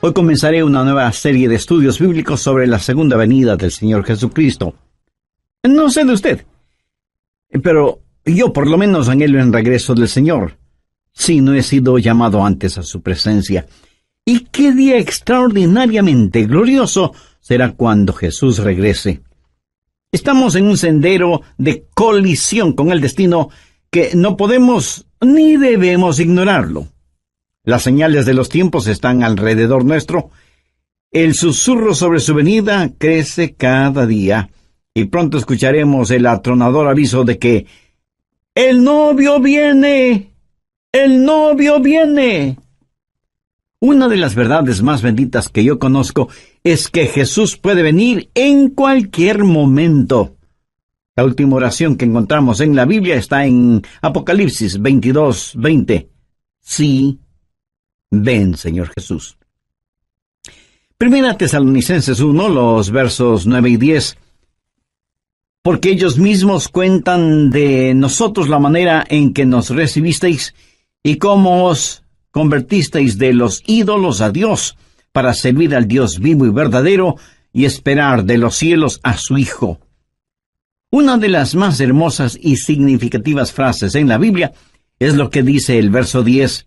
Hoy comenzaré una nueva serie de estudios bíblicos sobre la segunda venida del Señor Jesucristo. No sé de usted, pero yo por lo menos anhelo el regreso del Señor, si no he sido llamado antes a su presencia. Y qué día extraordinariamente glorioso será cuando Jesús regrese. Estamos en un sendero de colisión con el destino que no podemos ni debemos ignorarlo. Las señales de los tiempos están alrededor nuestro. El susurro sobre su venida crece cada día, y pronto escucharemos el atronador aviso de que ¡el novio viene! ¡El novio viene! Una de las verdades más benditas que yo conozco es que Jesús puede venir en cualquier momento. La última oración que encontramos en la Biblia está en Apocalipsis 22:20. Sí, ven, Señor Jesús. Primera Tesalonicenses 1, los versos 9 y 10. Porque ellos mismos cuentan de nosotros la manera en que nos recibisteis y cómo os convertisteis de los ídolos a Dios para servir al Dios vivo y verdadero y esperar de los cielos a su Hijo. Una de las más hermosas y significativas frases en la Biblia es lo que dice el verso 10,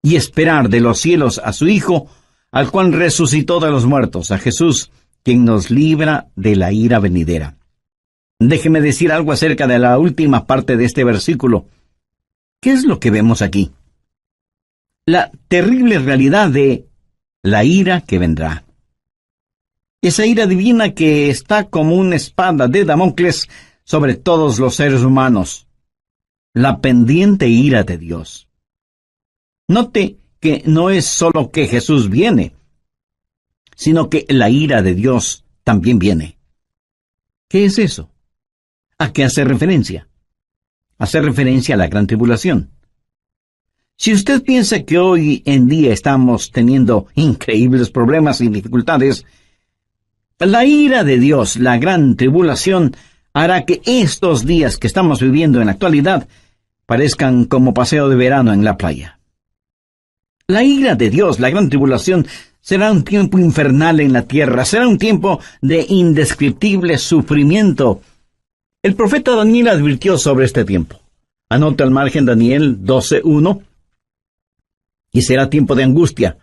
y esperar de los cielos a su Hijo, al cual resucitó de los muertos, a Jesús, quien nos libra de la ira venidera. Déjeme decir algo acerca de la última parte de este versículo. ¿Qué es lo que vemos aquí? La terrible realidad de la ira que vendrá. Esa ira divina que está como una espada de Damocles sobre todos los seres humanos. La pendiente ira de Dios. Note que no es solo que Jesús viene, sino que la ira de Dios también viene. ¿Qué es eso? ¿A qué hace referencia? Hace referencia a la gran tribulación. Si usted piensa que hoy en día estamos teniendo increíbles problemas y dificultades, la ira de Dios, la gran tribulación, hará que estos días que estamos viviendo en la actualidad parezcan como paseo de verano en la playa. La ira de Dios, la gran tribulación, será un tiempo infernal en la tierra, será un tiempo de indescriptible sufrimiento. El profeta Daniel advirtió sobre este tiempo. Anota al margen Daniel 12:1. Y será tiempo de angustia,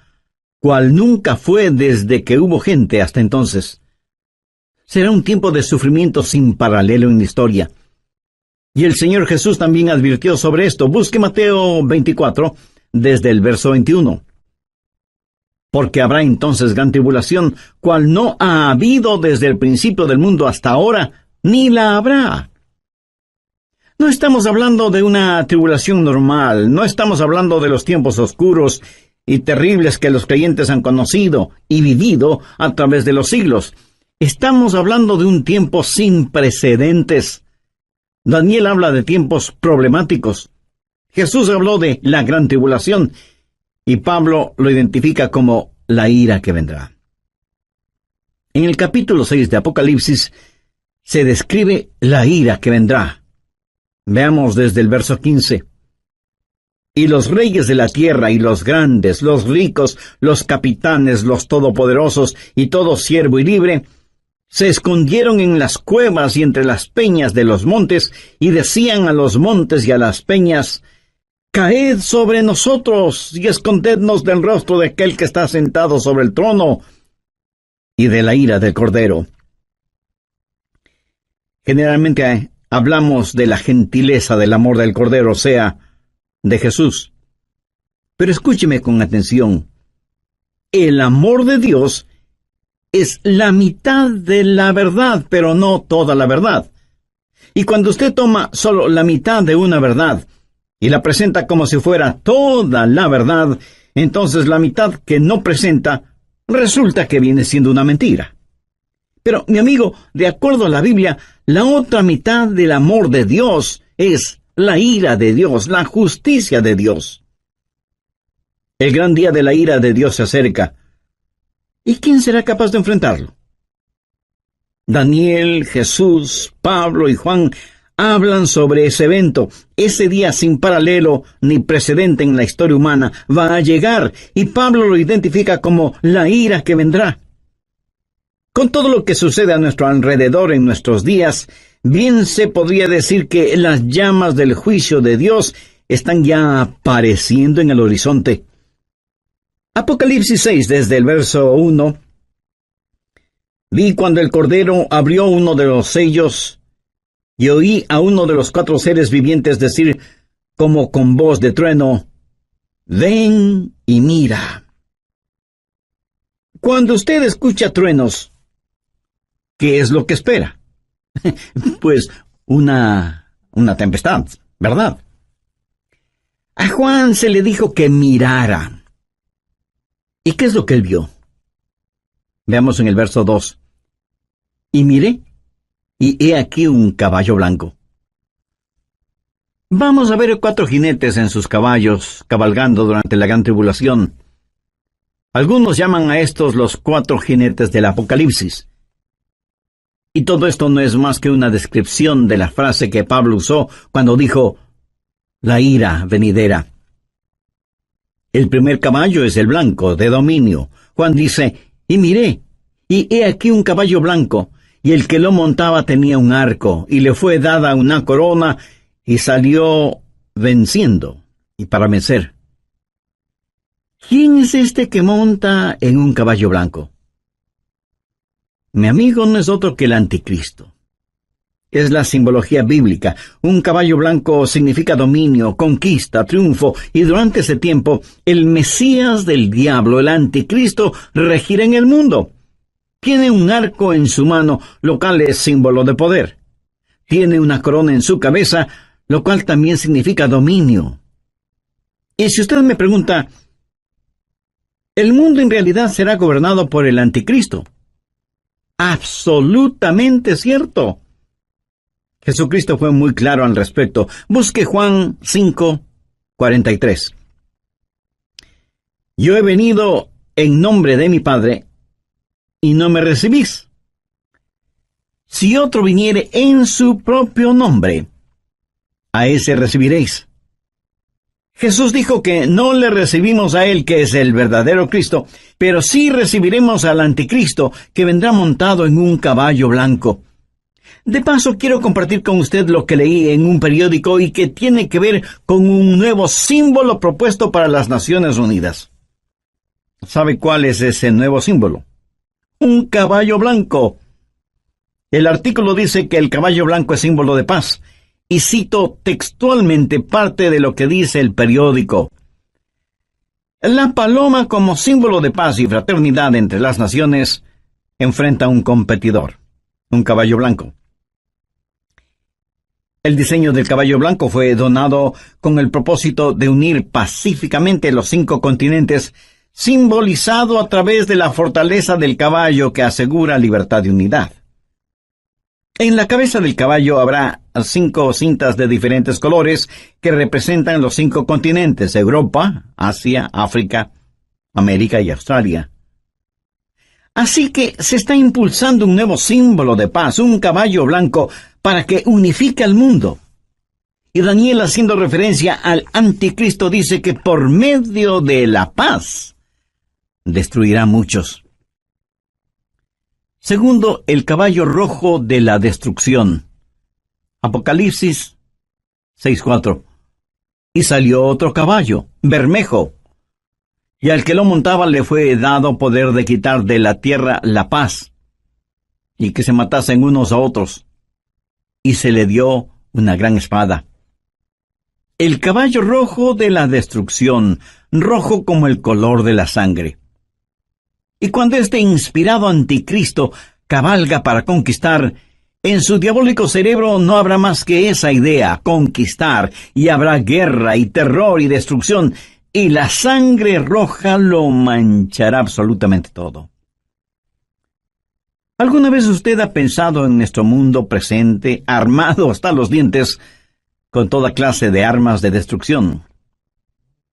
cual nunca fue desde que hubo gente hasta entonces. Será un tiempo de sufrimiento sin paralelo en la historia. Y el Señor Jesús también advirtió sobre esto. Busque Mateo 24, desde el verso 21. Porque habrá entonces gran tribulación, cual no ha habido desde el principio del mundo hasta ahora, ni la habrá. No estamos hablando de una tribulación normal, no estamos hablando de los tiempos oscuros y terribles que los creyentes han conocido y vivido a través de los siglos. Estamos hablando de un tiempo sin precedentes. Daniel habla de tiempos problemáticos. Jesús habló de la gran tribulación y Pablo lo identifica como la ira que vendrá. En el capítulo 6 de Apocalipsis se describe la ira que vendrá. Veamos desde el verso 15. Y los reyes de la tierra y los grandes, los ricos, los capitanes, los todopoderosos y todo siervo y libre, se escondieron en las cuevas y entre las peñas de los montes y decían a los montes y a las peñas, caed sobre nosotros y escondednos del rostro de aquel que está sentado sobre el trono y de la ira del Cordero. Generalmente hablamos de la gentileza del amor del Cordero, o sea, de Jesús. Pero escúcheme con atención. El amor de Dios es la mitad de la verdad, pero no toda la verdad. Y cuando usted toma solo la mitad de una verdad y la presenta como si fuera toda la verdad, entonces la mitad que no presenta resulta que viene siendo una mentira. Pero, mi amigo, de acuerdo a la Biblia, la otra mitad del amor de Dios es la ira de Dios, la justicia de Dios. El gran día de la ira de Dios se acerca. ¿Y quién será capaz de enfrentarlo? Daniel, Jesús, Pablo y Juan hablan sobre ese evento. Ese día sin paralelo ni precedente en la historia humana va a llegar, y Pablo lo identifica como la ira que vendrá. Con todo lo que sucede a nuestro alrededor en nuestros días, bien se podría decir que las llamas del juicio de Dios están ya apareciendo en el horizonte. Apocalipsis 6, desde el verso 1. Vi cuando el Cordero abrió uno de los sellos, y oí a uno de los 4 seres vivientes decir, como con voz de trueno, ven y mira. Cuando usted escucha truenos, ¿qué es lo que espera? Pues una tempestad, ¿verdad? A Juan se le dijo que mirara. ¿Y qué es lo que él vio? Veamos en el verso 2. Y miré, y he aquí un caballo blanco. Vamos a ver 4 jinetes en sus caballos, cabalgando durante la gran tribulación. Algunos llaman a estos los 4 jinetes del Apocalipsis. Y todo esto no es más que una descripción de la frase que Pablo usó cuando dijo, la ira venidera. El primer caballo es el blanco, de dominio. Juan dice, y miré, y he aquí un caballo blanco, y el que lo montaba tenía un arco, y le fue dada una corona, y salió venciendo, y para vencer. ¿Quién es este que monta en un caballo blanco? Mi amigo, no es otro que el anticristo. Es la simbología bíblica. Un caballo blanco significa dominio, conquista, triunfo, y durante ese tiempo, el Mesías del diablo, el anticristo, regirá en el mundo. Tiene un arco en su mano, lo cual es símbolo de poder. Tiene una corona en su cabeza, lo cual también significa dominio. Y si usted me pregunta, ¿el mundo en realidad será gobernado por el anticristo? Absolutamente cierto. Jesucristo fue muy claro al respecto. Busque Juan 5:43. Yo he venido en nombre de mi Padre, y no me recibís. Si otro viniere en su propio nombre, a ese recibiréis. Jesús dijo que no le recibimos a él, que es el verdadero Cristo, pero sí recibiremos al anticristo, que vendrá montado en un caballo blanco. De paso, quiero compartir con usted lo que leí en un periódico y que tiene que ver con un nuevo símbolo propuesto para las Naciones Unidas. ¿Sabe cuál es ese nuevo símbolo? Un caballo blanco. El artículo dice que el caballo blanco es símbolo de paz. Y cito textualmente parte de lo que dice el periódico. La paloma, como símbolo de paz y fraternidad entre las naciones, enfrenta a un competidor, un caballo blanco. El diseño del caballo blanco fue donado con el propósito de unir pacíficamente los 5 continentes, simbolizado a través de la fortaleza del caballo que asegura libertad y unidad. En la cabeza del caballo habrá 5 cintas de diferentes colores que representan los 5 continentes: Europa, Asia, África, América y Australia. Así que se está impulsando un nuevo símbolo de paz, un caballo blanco, para que unifique al mundo. Y Daniel, haciendo referencia al anticristo, dice que por medio de la paz destruirá a muchos. Segundo, el caballo rojo de la destrucción. Apocalipsis 6:4. Y salió otro caballo, bermejo, y al que lo montaba le fue dado poder de quitar de la tierra la paz, y que se matasen unos a otros, y se le dio una gran espada. El caballo rojo de la destrucción, rojo como el color de la sangre. Y cuando este inspirado anticristo cabalga para conquistar, en su diabólico cerebro no habrá más que esa idea, conquistar, y habrá guerra y terror y destrucción, y la sangre roja lo manchará absolutamente todo. ¿Alguna vez usted ha pensado en nuestro mundo presente, armado hasta los dientes, con toda clase de armas de destrucción?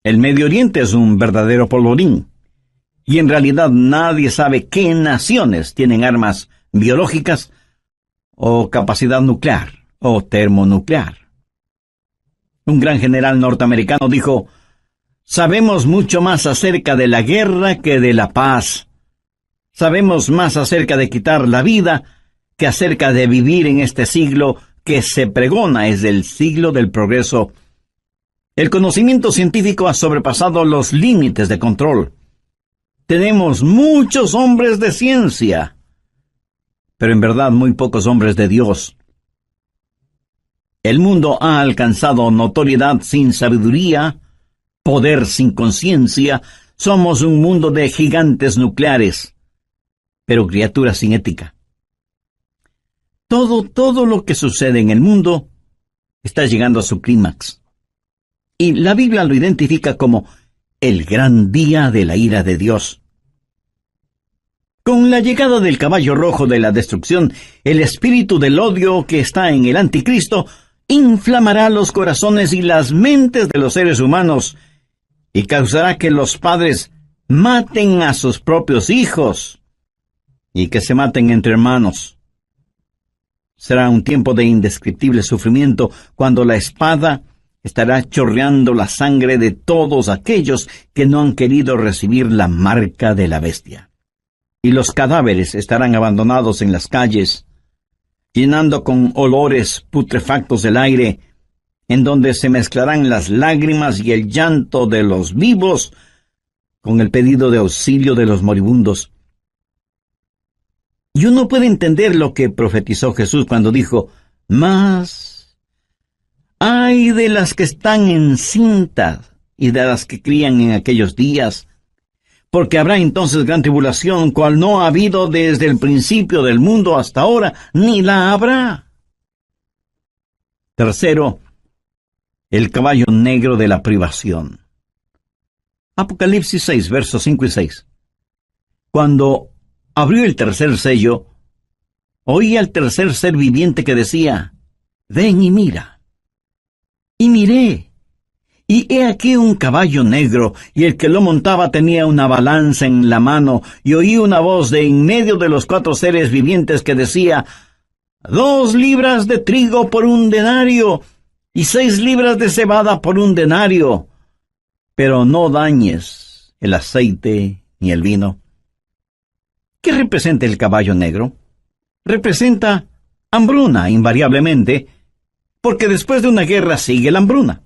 El Medio Oriente es un verdadero polvorín. Y en realidad nadie sabe qué naciones tienen armas biológicas o capacidad nuclear. o termonuclear. Un gran general norteamericano dijo: «Sabemos mucho más acerca de la guerra que de la paz. Sabemos más acerca de quitar la vida que acerca de vivir en este siglo que se pregona es el siglo del progreso. El conocimiento científico ha sobrepasado los límites de control. Tenemos muchos hombres de ciencia, pero en verdad muy pocos hombres de Dios. El mundo ha alcanzado notoriedad sin sabiduría, poder sin conciencia. Somos un mundo de gigantes nucleares, pero criaturas sin ética. Todo lo que sucede en el mundo está llegando a su clímax. Y la Biblia lo identifica como el gran día de la ira de Dios. Con la llegada del caballo rojo de la destrucción, el espíritu del odio que está en el anticristo inflamará los corazones y las mentes de los seres humanos y causará que los padres maten a sus propios hijos y que se maten entre hermanos. Será un tiempo de indescriptible sufrimiento cuando la espada estará chorreando la sangre de todos aquellos que no han querido recibir la marca de la bestia. Y los cadáveres estarán abandonados en las calles, llenando con olores putrefactos el aire, en donde se mezclarán las lágrimas y el llanto de los vivos con el pedido de auxilio de los moribundos. Y uno puede entender lo que profetizó Jesús cuando dijo: «Mas ay de las que están encintas y de las que crían en aquellos días, porque habrá entonces gran tribulación, cual no ha habido desde el principio del mundo hasta ahora, ni la habrá». Tercero, el caballo negro de la privación. Apocalipsis 6, versos 5 y 6. Cuando abrió el tercer sello, oí al tercer ser viviente que decía: «Ven y mira». Y miré, y he aquí un caballo negro, y el que lo montaba tenía una balanza en la mano, y oí una voz de en medio de los 4 seres vivientes que decía: 2 libras de trigo por 1 denario, y 6 libras de cebada por 1 denario, pero no dañes el aceite ni el vino. ¿Qué representa el caballo negro? Representa hambruna, invariablemente, porque después de una guerra sigue la hambruna.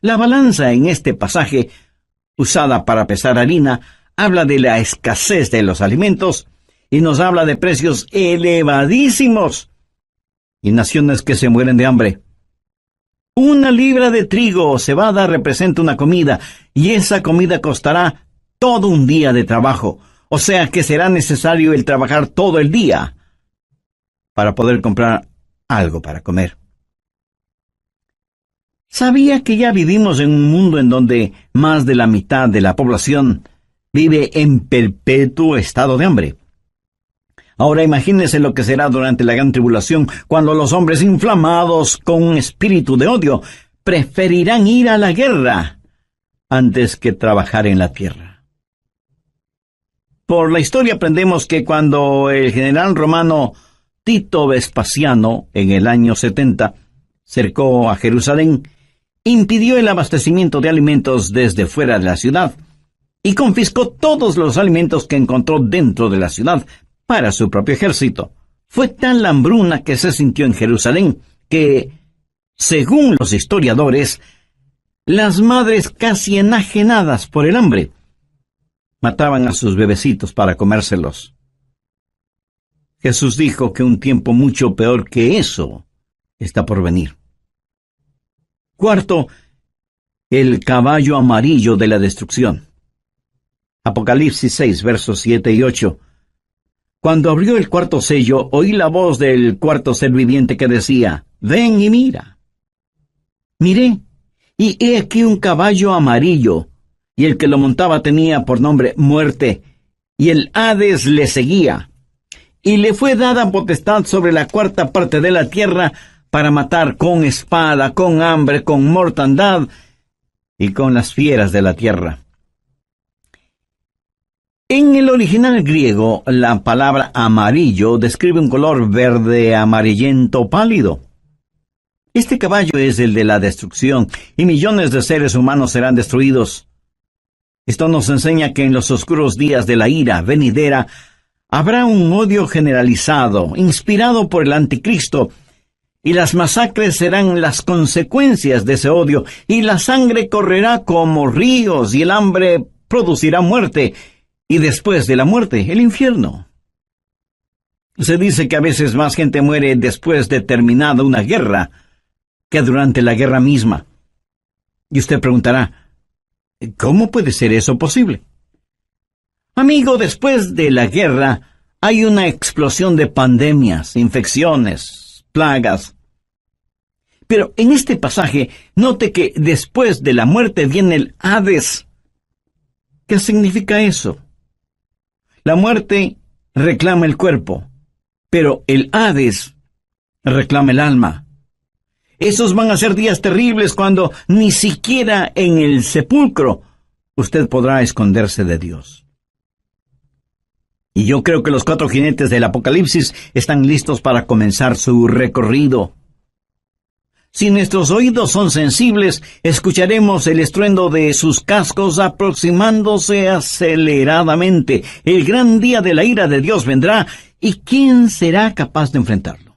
La balanza en este pasaje, usada para pesar harina, habla de la escasez de los alimentos y nos habla de precios elevadísimos y naciones que se mueren de hambre. 1 libra de trigo o cebada representa una comida, y esa comida costará todo un día de trabajo. O sea que será necesario el trabajar todo el día para poder comprar algo para comer. ¿Sabía que ya vivimos en un mundo en donde más de la mitad de la población vive en perpetuo estado de hambre? Ahora imagínense lo que será durante la gran tribulación, cuando los hombres inflamados con un espíritu de odio preferirán ir a la guerra antes que trabajar en la tierra. Por la historia aprendemos que cuando el general romano Tito Vespasiano, en el año 70, cercó a Jerusalén, impidió el abastecimiento de alimentos desde fuera de la ciudad y confiscó todos los alimentos que encontró dentro de la ciudad para su propio ejército. Fue tal la hambruna que se sintió en Jerusalén que, según los historiadores, las madres casi enajenadas por el hambre mataban a sus bebecitos para comérselos. Jesús dijo que un tiempo mucho peor que eso está por venir. Cuarto, el caballo amarillo de la destrucción. Apocalipsis 6, versos 7 y 8. Cuando abrió el 4º sello, oí la voz del 4º ser viviente que decía: «Ven y mira». Miré, y he aquí un caballo amarillo, y el que lo montaba tenía por nombre Muerte, y el Hades le seguía. Y le fue dada potestad sobre la 4ª parte de la tierra para matar con espada, con hambre, con mortandad y con las fieras de la tierra. En el original griego, la palabra amarillo describe un color verde amarillento pálido. Este caballo es el de la destrucción, y millones de seres humanos serán destruidos. Esto nos enseña que en los oscuros días de la ira venidera habrá un odio generalizado, inspirado por el anticristo, y las masacres serán las consecuencias de ese odio, y la sangre correrá como ríos, y el hambre producirá muerte, y después de la muerte, el infierno. Se dice que a veces más gente muere después de terminada una guerra que durante la guerra misma. Y usted preguntará, ¿cómo puede ser eso posible? Amigo, después de la guerra hay una explosión de pandemias, infecciones, plagas. Pero en este pasaje, note que después de la muerte viene el Hades. ¿Qué significa eso? La muerte reclama el cuerpo, pero el Hades reclama el alma. Esos van a ser días terribles cuando ni siquiera en el sepulcro usted podrá esconderse de Dios. Y yo creo que los 4 jinetes del Apocalipsis están listos para comenzar su recorrido. Si nuestros oídos son sensibles, escucharemos el estruendo de sus cascos aproximándose aceleradamente. El gran día de la ira de Dios vendrá, ¿y quién será capaz de enfrentarlo?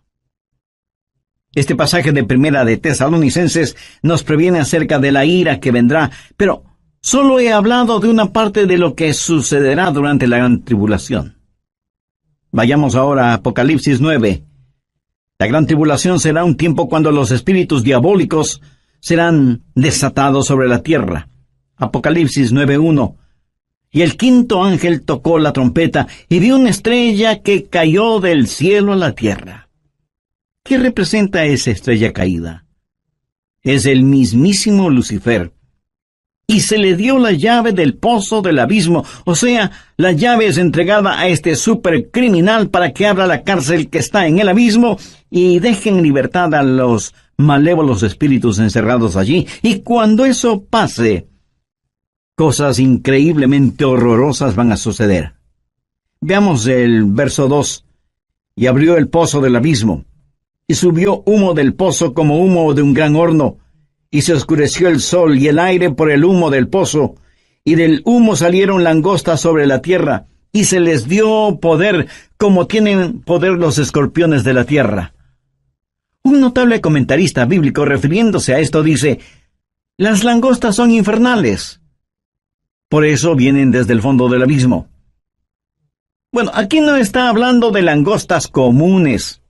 Este pasaje de Primera de Tesalonicenses nos previene acerca de la ira que vendrá, pero solo he hablado de una parte de lo que sucederá durante la gran tribulación. Vayamos ahora a Apocalipsis 9. La gran tribulación será un tiempo cuando los espíritus diabólicos serán desatados sobre la tierra. Apocalipsis 9:1. Y el 5º ángel tocó la trompeta, y vi una estrella que cayó del cielo a la tierra. ¿Qué representa esa estrella caída? Es el mismísimo Lucifer. Y se le dio la llave del pozo del abismo, o sea, la llave es entregada a este supercriminal para que abra la cárcel que está en el abismo y deje en libertad a los malévolos espíritus encerrados allí. Y cuando eso pase, cosas increíblemente horrorosas van a suceder. Veamos el verso 2. Y abrió el pozo del abismo, y subió humo del pozo como humo de un gran horno, y se oscureció el sol y el aire por el humo del pozo, y del humo salieron langostas sobre la tierra, y se les dio poder como tienen poder los escorpiones de la tierra. Un notable comentarista bíblico refiriéndose a esto dice, las langostas son infernales. Por eso vienen desde el fondo del abismo. Bueno, aquí no está hablando de langostas comunes.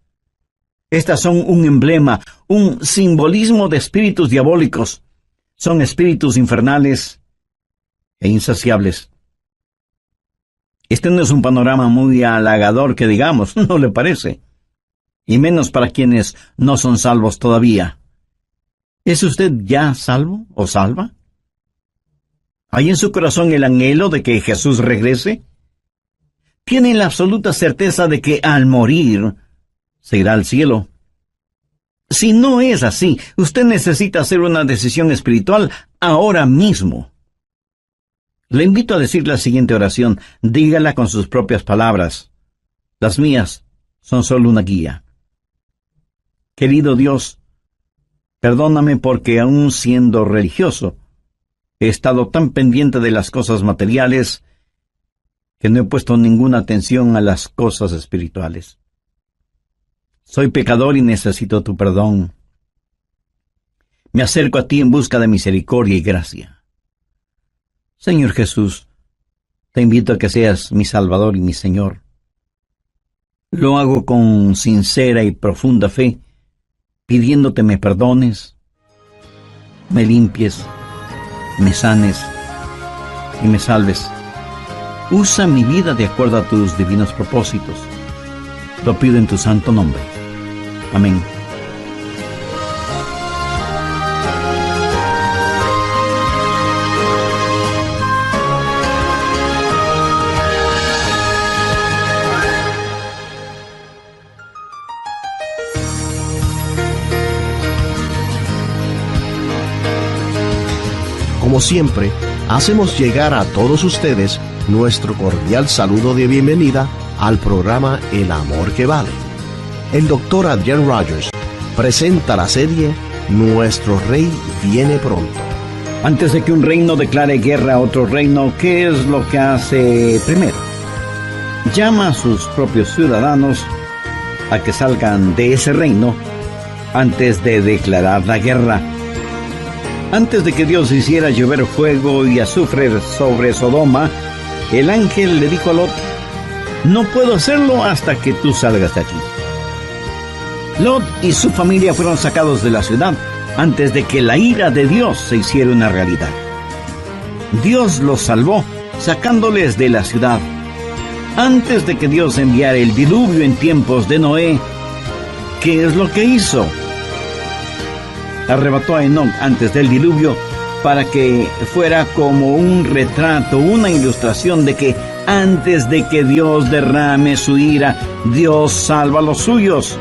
Estas son un emblema, un simbolismo de espíritus diabólicos. Son espíritus infernales e insaciables. Este no es un panorama muy halagador que digamos, ¿no le parece? Y menos para quienes no son salvos todavía. ¿Es usted ya salvo o salva? ¿Hay en su corazón el anhelo de que Jesús regrese? ¿Tiene la absoluta certeza de que al morir se irá al cielo? Si no es así, usted necesita hacer una decisión espiritual ahora mismo. Le invito a decir la siguiente oración. Dígala con sus propias palabras. Las mías son solo una guía. Querido Dios, perdóname porque aún siendo religioso, he estado tan pendiente de las cosas materiales que no he puesto ninguna atención a las cosas espirituales. Soy pecador y necesito tu perdón. Me acerco a ti en busca de misericordia y gracia. Señor Jesús, te invito a que seas mi Salvador y mi Señor. Lo hago con sincera y profunda fe, pidiéndote me perdones, me limpies, me sanes y me salves. Usa mi vida de acuerdo a tus divinos propósitos. Lo pido en tu santo nombre. Amén. Como siempre, hacemos llegar a todos ustedes nuestro cordial saludo de bienvenida al programa El Amor que Vale. El doctor Adrian Rogers presenta la serie Nuestro Rey Viene Pronto. Antes de que un reino declare guerra a otro reino, ¿qué es lo que hace primero? Llama a sus propios ciudadanos a que salgan de ese reino antes de declarar la guerra. Antes de que Dios hiciera llover fuego y azufre sobre Sodoma, el ángel le dijo a Lot: no puedo hacerlo hasta que tú salgas de aquí. Lot y su familia fueron sacados de la ciudad antes de que la ira de Dios se hiciera una realidad. Dios los salvó, sacándoles de la ciudad. Antes de que Dios enviara el diluvio en tiempos de Noé, ¿qué es lo que hizo? Arrebató a Enoc antes del diluvio para que fuera como un retrato, una ilustración de que antes de que Dios derrame su ira, Dios salva a los suyos.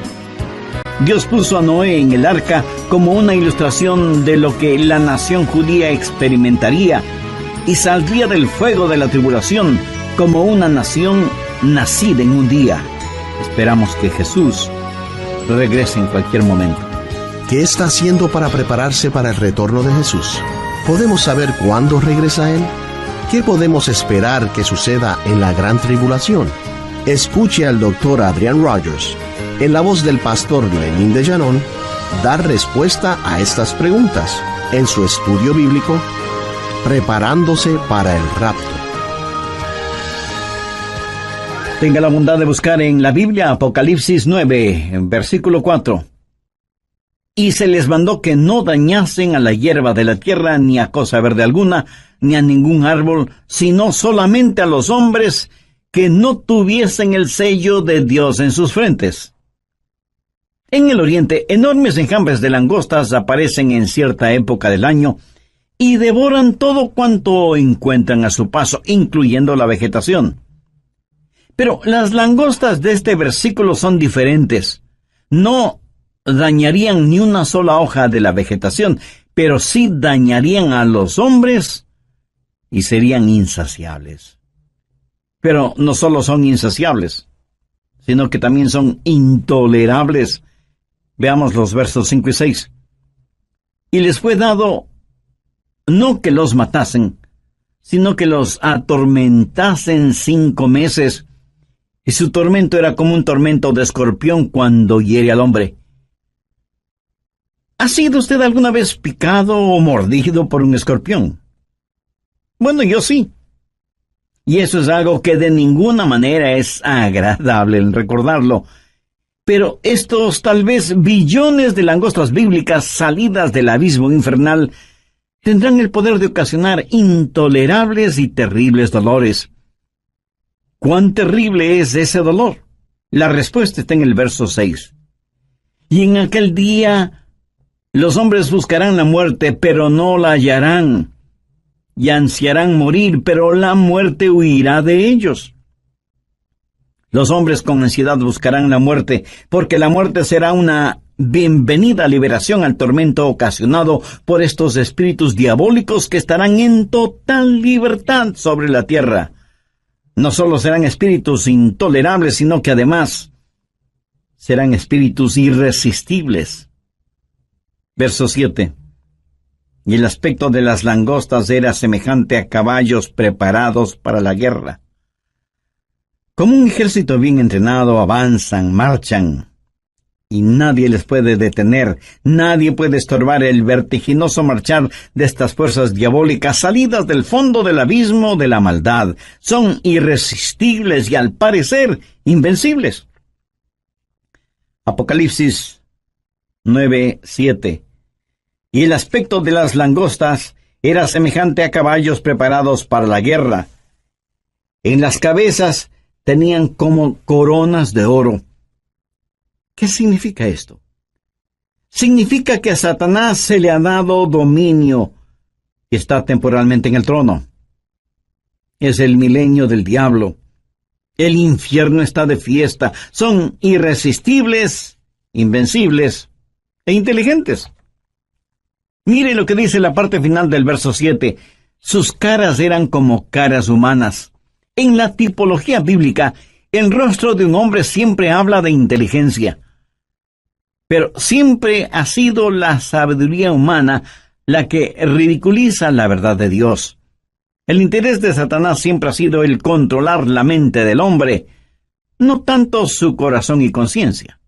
Dios puso a Noé en el arca como una ilustración de lo que la nación judía experimentaría y saldría del fuego de la tribulación como una nación nacida en un día. Esperamos que Jesús regrese en cualquier momento. ¿Qué está haciendo para prepararse para el retorno de Jesús? ¿Podemos saber cuándo regresa Él? ¿Qué podemos esperar que suceda en la gran tribulación? Escuche al doctor Adrian Rogers, en la voz del pastor Lenín de Llanón, dar respuesta a estas preguntas en su estudio bíblico, Preparándose para el Rapto. Tenga la bondad de buscar en la Biblia Apocalipsis 9, versículo 4. Y se les mandó que no dañasen a la hierba de la tierra, ni a cosa verde alguna, ni a ningún árbol, sino solamente a los hombres que no tuviesen el sello de Dios en sus frentes. En el oriente, enormes enjambres de langostas aparecen en cierta época del año y devoran todo cuanto encuentran a su paso, incluyendo la vegetación. Pero las langostas de este versículo son diferentes. No dañarían ni una sola hoja de la vegetación, pero sí dañarían a los hombres y serían insaciables. Pero no solo son insaciables, sino que también son intolerables. Veamos los versos 5 y 6. Y les fue dado no que los matasen, sino que los atormentasen 5 meses. Y su tormento era como un tormento de escorpión cuando hiere al hombre. ¿Ha sido usted alguna vez picado o mordido por un escorpión? Bueno, yo sí. Y eso es algo que de ninguna manera es agradable en recordarlo. Pero estos tal vez billones de langostas bíblicas salidas del abismo infernal tendrán el poder de ocasionar intolerables y terribles dolores. ¿Cuán terrible es ese dolor? La respuesta está en el verso 6. Y en aquel día los hombres buscarán la muerte, pero no la hallarán, y ansiarán morir, pero la muerte huirá de ellos. Los hombres con ansiedad buscarán la muerte, porque la muerte será una bienvenida liberación al tormento ocasionado por estos espíritus diabólicos que estarán en total libertad sobre la tierra. No solo serán espíritus intolerables, sino que además serán espíritus irresistibles. Verso 7. Y el aspecto de las langostas era semejante a caballos preparados para la guerra. Como un ejército bien entrenado, avanzan, marchan, y nadie les puede detener, nadie puede estorbar el vertiginoso marchar de estas fuerzas diabólicas salidas del fondo del abismo de la maldad. Son irresistibles y al parecer invencibles. Apocalipsis 9:7. Y el aspecto de las langostas era semejante a caballos preparados para la guerra. En las cabezas tenían como coronas de oro. ¿Qué significa esto? Significa que a Satanás se le ha dado dominio y está temporalmente en el trono. Es el milenio del diablo. El infierno está de fiesta. Son irresistibles, invencibles e inteligentes. Mire lo que dice la parte final del verso 7. Sus caras eran como caras humanas. En la tipología bíblica, el rostro de un hombre siempre habla de inteligencia. Pero siempre ha sido la sabiduría humana la que ridiculiza la verdad de Dios. El interés de Satanás siempre ha sido el controlar la mente del hombre, no tanto su corazón y conciencia.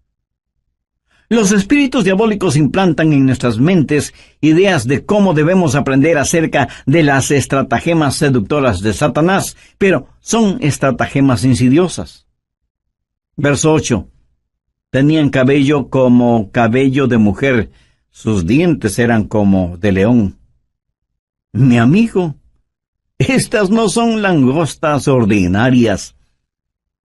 Los espíritus diabólicos implantan en nuestras mentes ideas de cómo debemos aprender acerca de las estratagemas seductoras de Satanás, pero son estratagemas insidiosas. Verso 8. Tenían cabello como cabello de mujer, sus dientes eran como de león. Mi amigo, estas no son langostas ordinarias.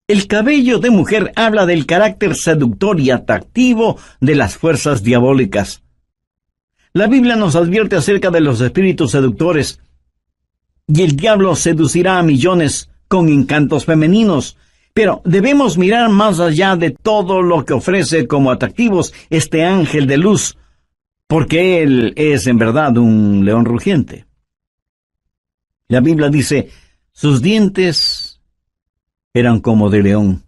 El cabello de mujer habla del carácter seductor y atractivo de las fuerzas diabólicas. La Biblia nos advierte acerca de los espíritus seductores, y el diablo seducirá a millones con encantos femeninos, pero debemos mirar más allá de todo lo que ofrece como atractivos este ángel de luz, porque él es en verdad un león rugiente. La Biblia dice, sus dientes eran como de león,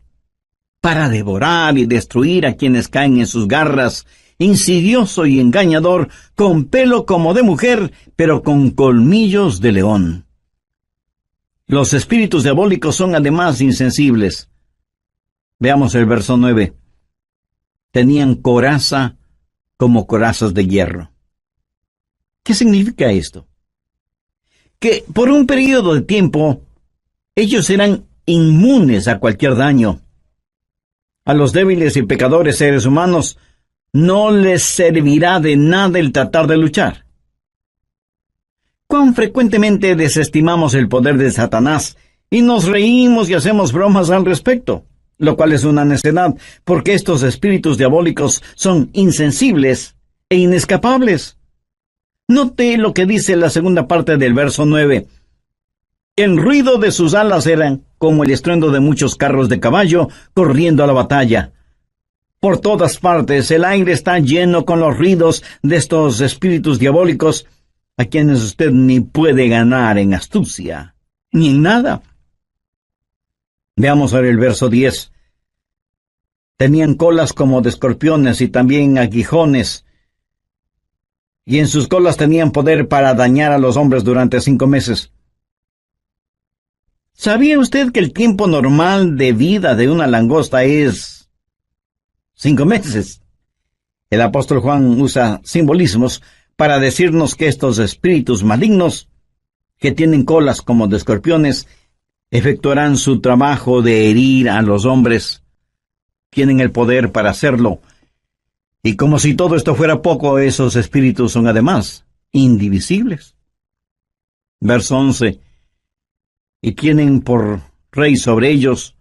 para devorar y destruir a quienes caen en sus garras, insidioso y engañador, con pelo como de mujer, pero con colmillos de león. Los espíritus diabólicos son además insensibles. Veamos el verso 9. Tenían coraza como corazas de hierro. ¿Qué significa esto? Que por un periodo de tiempo, ellos eran inmunes a cualquier daño. A los débiles y pecadores seres humanos no les servirá de nada el tratar de luchar. ¿Cuán frecuentemente desestimamos el poder de Satanás y nos reímos y hacemos bromas al respecto? Lo cual es una necedad, porque estos espíritus diabólicos son insensibles e inescapables. Note lo que dice la segunda parte del verso 9. El ruido de sus alas era como el estruendo de muchos carros de caballo corriendo a la batalla. Por todas partes el aire está lleno con los ruidos de estos espíritus diabólicos, a quienes usted ni puede ganar en astucia, ni en nada. Veamos ahora el verso 10. Tenían colas como de escorpiones y también aguijones, y en sus colas tenían poder para dañar a los hombres durante 5 meses. ¿Sabía usted que el tiempo normal de vida de una langosta es 5 meses? El apóstol Juan usa simbolismos para decirnos que estos espíritus malignos, que tienen colas como de escorpiones, efectuarán su trabajo de herir a los hombres. Tienen el poder para hacerlo. Y como si todo esto fuera poco, esos espíritus son además indivisibles. Verso 11. Y tienen por rey sobre ellos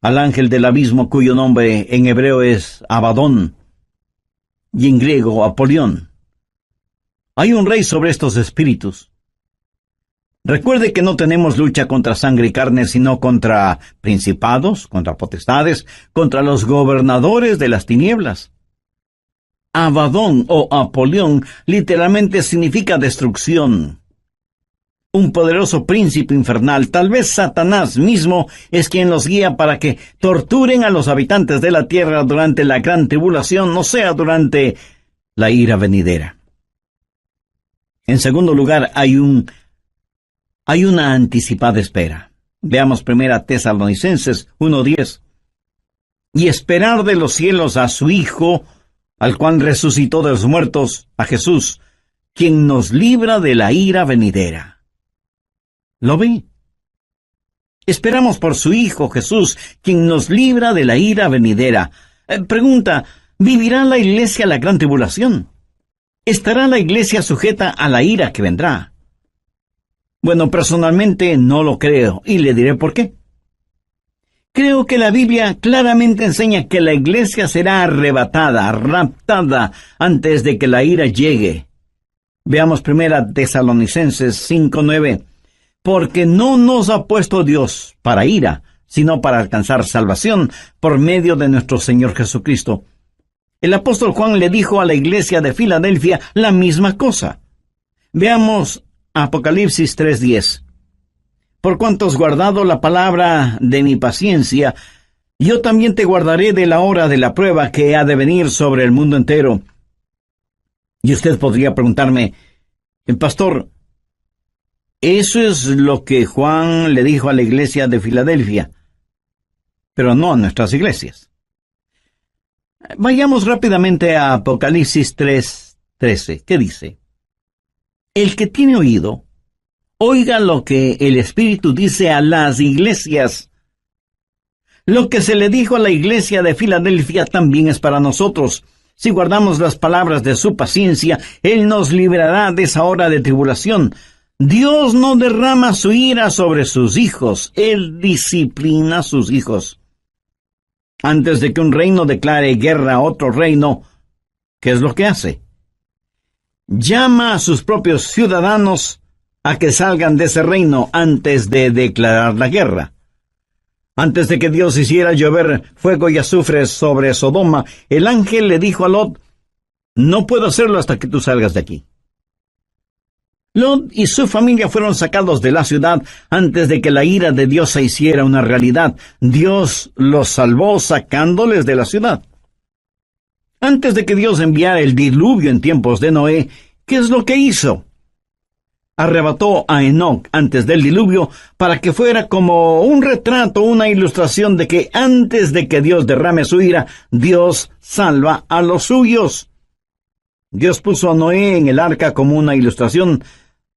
al ángel del abismo, cuyo nombre en hebreo es Abadón y en griego Apolión. Hay un rey sobre estos espíritus. Recuerde que no tenemos lucha contra sangre y carne, sino contra principados, contra potestades, contra los gobernadores de las tinieblas. Abadón o Apolión literalmente significa destrucción. Un poderoso príncipe infernal, tal vez Satanás mismo, es quien los guía para que torturen a los habitantes de la tierra durante la gran tribulación, o sea, durante la ira venidera. En segundo lugar, hay una anticipada espera. Veamos 1 Tesalonicenses 1:10. Y esperar de los cielos a su Hijo, al cual resucitó de los muertos, a Jesús, quien nos libra de la ira venidera. ¿Lo ve? Esperamos por su Hijo Jesús, quien nos libra de la ira venidera. Pregunta, ¿vivirá la iglesia la gran tribulación? ¿Estará la iglesia sujeta a la ira que vendrá? Bueno, personalmente no lo creo, y le diré por qué. Creo que la Biblia claramente enseña que la iglesia será arrebatada, raptada, antes de que la ira llegue. Veamos 1 Tesalonicenses 5:9. Porque no nos ha puesto Dios para ira, sino para alcanzar salvación por medio de nuestro Señor Jesucristo. El apóstol Juan le dijo a la iglesia de Filadelfia la misma cosa. Veamos Apocalipsis 3:10. por cuanto has guardado la palabra de mi paciencia, yo también te guardaré de la hora de la prueba que ha de venir sobre el mundo entero. Y usted podría preguntarme, pastor, eso es lo que Juan le dijo a la iglesia de Filadelfia, pero no a nuestras iglesias. Vayamos rápidamente a Apocalipsis 3:13. ¿Qué dice? El que tiene oído, oiga lo que el Espíritu dice a las iglesias. Lo que se le dijo a la iglesia de Filadelfia también es para nosotros. Si guardamos las palabras de su paciencia, Él nos librará de esa hora de tribulación. Dios no derrama su ira sobre sus hijos. Él disciplina a sus hijos. Antes de que un reino declare guerra a otro reino, ¿qué es lo que hace? Llama a sus propios ciudadanos a que salgan de ese reino antes de declarar la guerra. Antes de que Dios hiciera llover fuego y azufre sobre Sodoma, el ángel le dijo a Lot, no puedo hacerlo hasta que tú salgas de aquí. Lot y su familia fueron sacados de la ciudad antes de que la ira de Dios se hiciera una realidad. Dios los salvó sacándoles de la ciudad. Antes de que Dios enviara el diluvio en tiempos de Noé, ¿qué es lo que hizo? Arrebató a Enoc antes del diluvio para que fuera como un retrato, una ilustración de que antes de que Dios derrame su ira, Dios salva a los suyos. Dios puso a Noé en el arca como una ilustración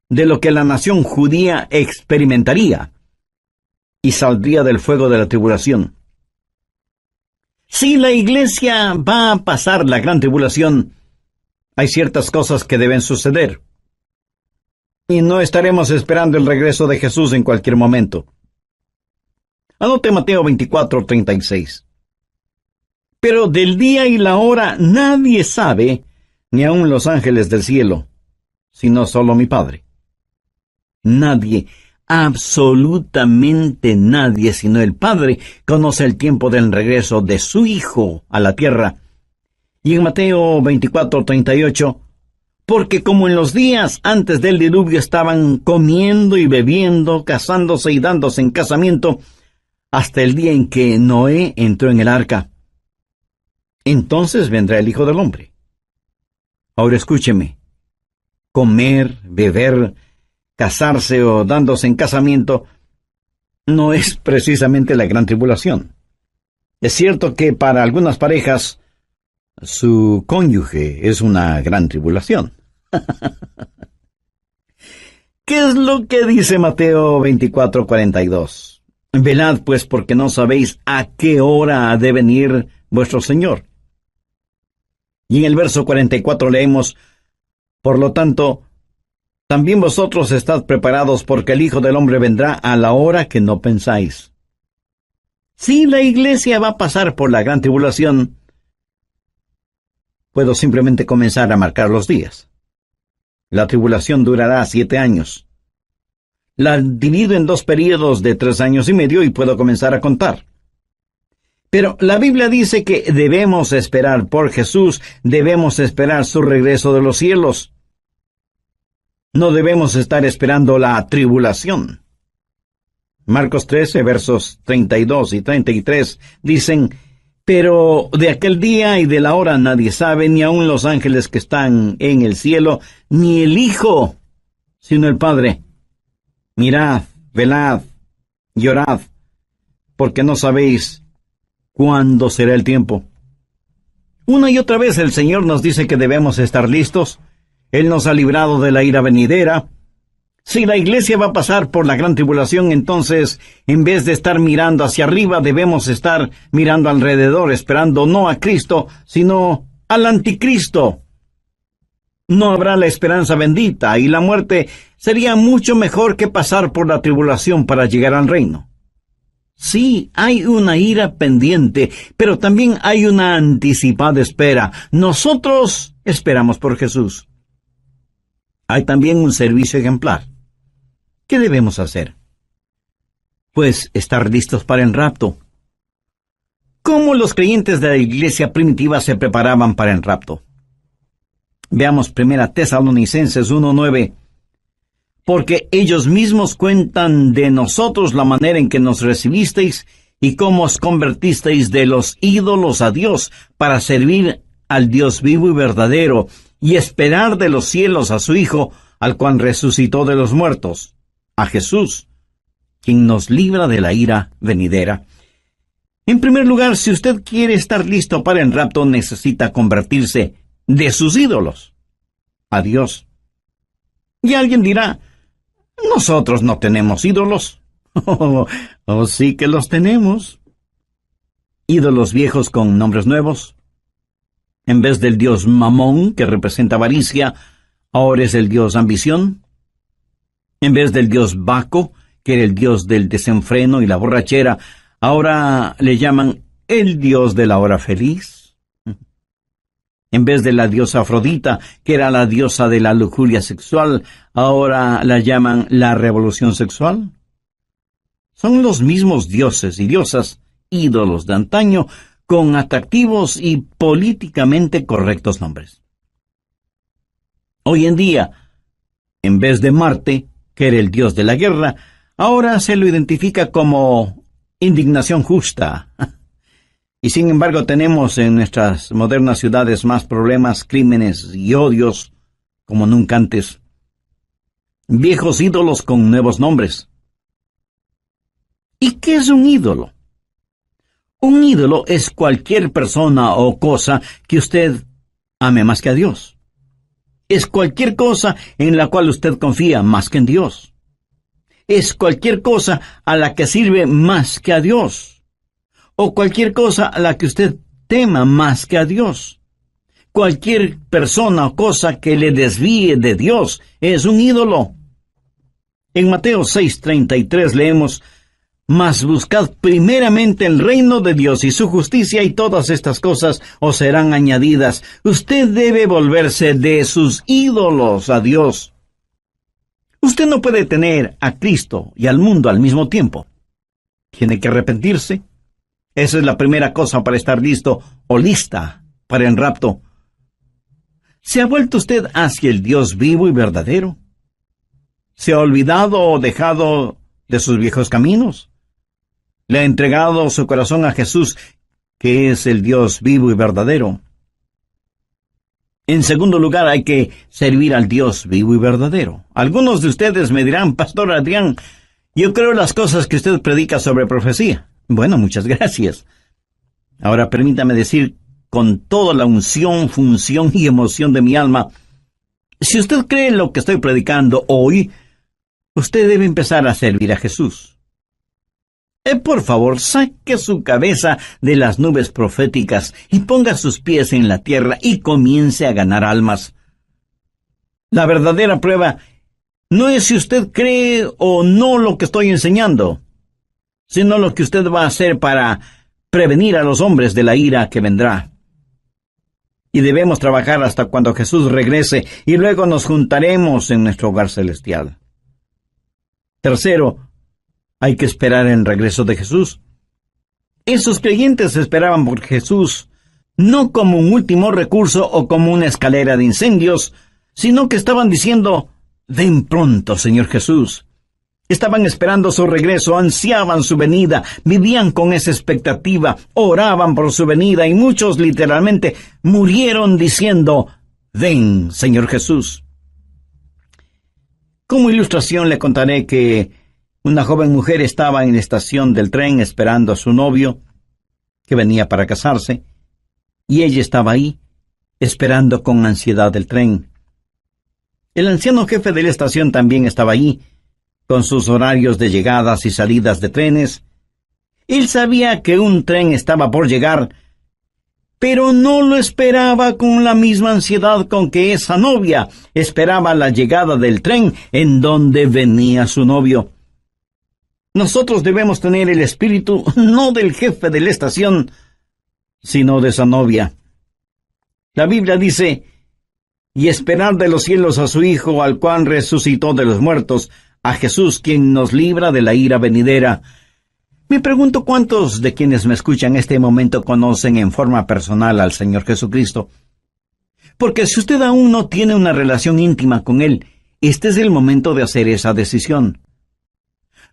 de lo que la nación judía experimentaría y saldría del fuego de la tribulación. Si la iglesia va a pasar la gran tribulación, hay ciertas cosas que deben suceder. Y no estaremos esperando el regreso de Jesús en cualquier momento. Anote Mateo 24:36. Pero del día y la hora nadie sabe, ni aun los ángeles del cielo, sino solo mi Padre. Nadie, absolutamente nadie, sino el Padre, conoce el tiempo del regreso de su Hijo a la tierra. Y en Mateo 24:38, porque como en los días antes del diluvio estaban comiendo y bebiendo, casándose y dándose en casamiento, hasta el día en que Noé entró en el arca, entonces vendrá el Hijo del Hombre. Ahora escúcheme, comer, beber, casarse o dándose en casamiento no es precisamente la gran tribulación. Es cierto que para algunas parejas su cónyuge es una gran tribulación. ¿Qué es lo que dice Mateo 24:42? Velad pues, porque no sabéis a qué hora ha de venir vuestro Señor. Y en el verso 44 leemos, por lo tanto, también vosotros estad preparados, porque el Hijo del Hombre vendrá a la hora que no pensáis. Si la iglesia va a pasar por la gran tribulación, puedo simplemente comenzar a marcar los días. La tribulación durará 7 años. La divido en 2 períodos de 3 años y medio y puedo comenzar a contar. Pero la Biblia dice que debemos esperar por Jesús, debemos esperar su regreso de los cielos. No debemos estar esperando la tribulación. Marcos 13, versos 32 y 33 dicen, pero de aquel día y de la hora nadie sabe, ni aun los ángeles que están en el cielo, ni el Hijo, sino el Padre. Mirad, velad, llorad, porque no sabéis cuándo será el tiempo. Una y otra vez el Señor nos dice que debemos estar listos. Él nos ha librado de la ira venidera. Si la iglesia va a pasar por la gran tribulación, entonces, en vez de estar mirando hacia arriba, debemos estar mirando alrededor, esperando no a Cristo, sino al anticristo. No habrá la esperanza bendita, y la muerte sería mucho mejor que pasar por la tribulación para llegar al reino. Sí, hay una ira pendiente, pero también hay una anticipada espera. Nosotros esperamos por Jesús. Hay también un servicio ejemplar. ¿Qué debemos hacer? Pues estar listos para el rapto. ¿Cómo los creyentes de la iglesia primitiva se preparaban para el rapto? Veamos 1 Tesalonicenses 1:9. porque ellos mismos cuentan de nosotros la manera en que nos recibisteis y cómo os convertisteis de los ídolos a Dios para servir al Dios vivo y verdadero y esperar de los cielos a su Hijo, al cual resucitó de los muertos, a Jesús, quien nos libra de la ira venidera. En primer lugar, si usted quiere estar listo para el rapto, necesita convertirse de sus ídolos a Dios. Y alguien dirá, nosotros no tenemos ídolos. Oh, sí que los tenemos. Ídolos viejos con nombres nuevos. En vez del dios Mamón, que representa avaricia, ahora es el dios ambición. En vez del dios Baco, que era el dios del desenfreno y la borrachera, ahora le llaman el dios de la hora feliz. En vez de la diosa Afrodita, que era la diosa de la lujuria sexual, ahora la llaman la revolución sexual. Son los mismos dioses y diosas, ídolos de antaño, con atractivos y políticamente correctos nombres. Hoy en día, en vez de Marte, que era el dios de la guerra, ahora se lo identifica como indignación justa. Y sin embargo tenemos en nuestras modernas ciudades más problemas, crímenes y odios como nunca antes. Viejos ídolos con nuevos nombres. ¿Y qué es un ídolo? Un ídolo es cualquier persona o cosa que usted ame más que a Dios. Es cualquier cosa en la cual usted confía más que en Dios. Es cualquier cosa a la que sirve más que a Dios. O cualquier cosa a la que usted tema más que a Dios. Cualquier persona o cosa que le desvíe de Dios es un ídolo. En Mateo 6:33 leemos, mas buscad primeramente el reino de Dios y su justicia, y todas estas cosas os serán añadidas. Usted debe volverse de sus ídolos a Dios. Usted no puede tener a Cristo y al mundo al mismo tiempo. Tiene que arrepentirse. Esa es la primera cosa para estar listo o lista para el rapto. ¿Se ha vuelto usted hacia el Dios vivo y verdadero? ¿Se ha olvidado o dejado de sus viejos caminos? ¿Le ha entregado su corazón a Jesús, que es el Dios vivo y verdadero? En segundo lugar, hay que servir al Dios vivo y verdadero. Algunos de ustedes me dirán, Pastor Adrián, yo creo las cosas que usted predica sobre profecía. Bueno, muchas gracias. Ahora permítame decir con toda la unción, función y emoción de mi alma, si usted cree en lo que estoy predicando hoy, usted debe empezar a servir a Jesús. Por favor, saque su cabeza de las nubes proféticas y ponga sus pies en la tierra y comience a ganar almas. La verdadera prueba no es si usted cree o no lo que estoy enseñando, sino lo que usted va a hacer para prevenir a los hombres de la ira que vendrá. Y debemos trabajar hasta cuando Jesús regrese y luego nos juntaremos en nuestro hogar celestial. Tercero, hay que esperar el regreso de Jesús. Esos creyentes esperaban por Jesús, no como un último recurso o como una escalera de incendios, sino que estaban diciendo, ven pronto, Señor Jesús. Estaban esperando su regreso, ansiaban su venida, vivían con esa expectativa, oraban por su venida y muchos literalmente murieron diciendo, ven, Señor Jesús. Como ilustración le contaré que una joven mujer estaba en la estación del tren esperando a su novio, que venía para casarse, y ella estaba ahí, esperando con ansiedad el tren. El anciano jefe de la estación también estaba ahí, con sus horarios de llegadas y salidas de trenes. Él sabía que un tren estaba por llegar, pero no lo esperaba con la misma ansiedad con que esa novia esperaba la llegada del tren en donde venía su novio. Nosotros debemos tener el espíritu no del jefe de la estación, sino de esa novia. La Biblia dice, y esperar de los cielos a su Hijo, al cual resucitó de los muertos, a Jesús, quien nos libra de la ira venidera. Me pregunto cuántos de quienes me escuchan en este momento conocen en forma personal al Señor Jesucristo. Porque si usted aún no tiene una relación íntima con Él, este es el momento de hacer esa decisión.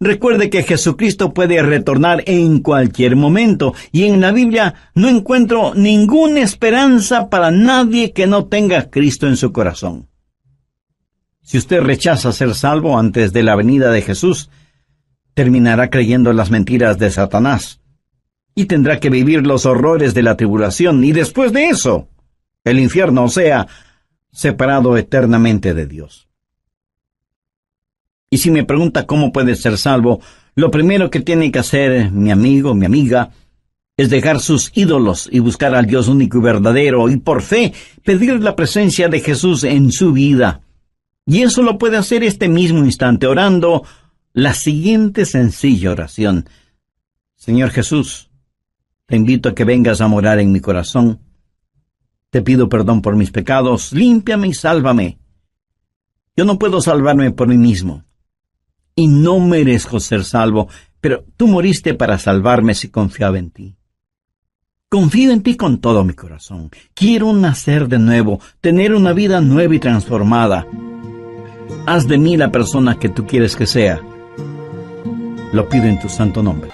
Recuerde que Jesucristo puede retornar en cualquier momento, y en la Biblia no encuentro ninguna esperanza para nadie que no tenga a Cristo en su corazón. Si usted rechaza ser salvo antes de la venida de Jesús, terminará creyendo las mentiras de Satanás, y tendrá que vivir los horrores de la tribulación, y después de eso, el infierno, o sea, separado eternamente de Dios. Y si me pregunta cómo puede ser salvo, lo primero que tiene que hacer mi amigo, mi amiga, es dejar sus ídolos y buscar al Dios único y verdadero, y por fe pedir la presencia de Jesús en su vida. Y eso lo puede hacer este mismo instante, orando la siguiente sencilla oración: Señor Jesús, te invito a que vengas a morar en mi corazón. Te pido perdón por mis pecados, límpiame y sálvame. Yo no puedo salvarme por mí mismo, y no merezco ser salvo, pero tú moriste para salvarme si confiaba en ti. Confío en ti con todo mi corazón. Quiero nacer de nuevo, tener una vida nueva y transformada. Haz de mí la persona que tú quieres que sea. Lo pido en tu santo nombre.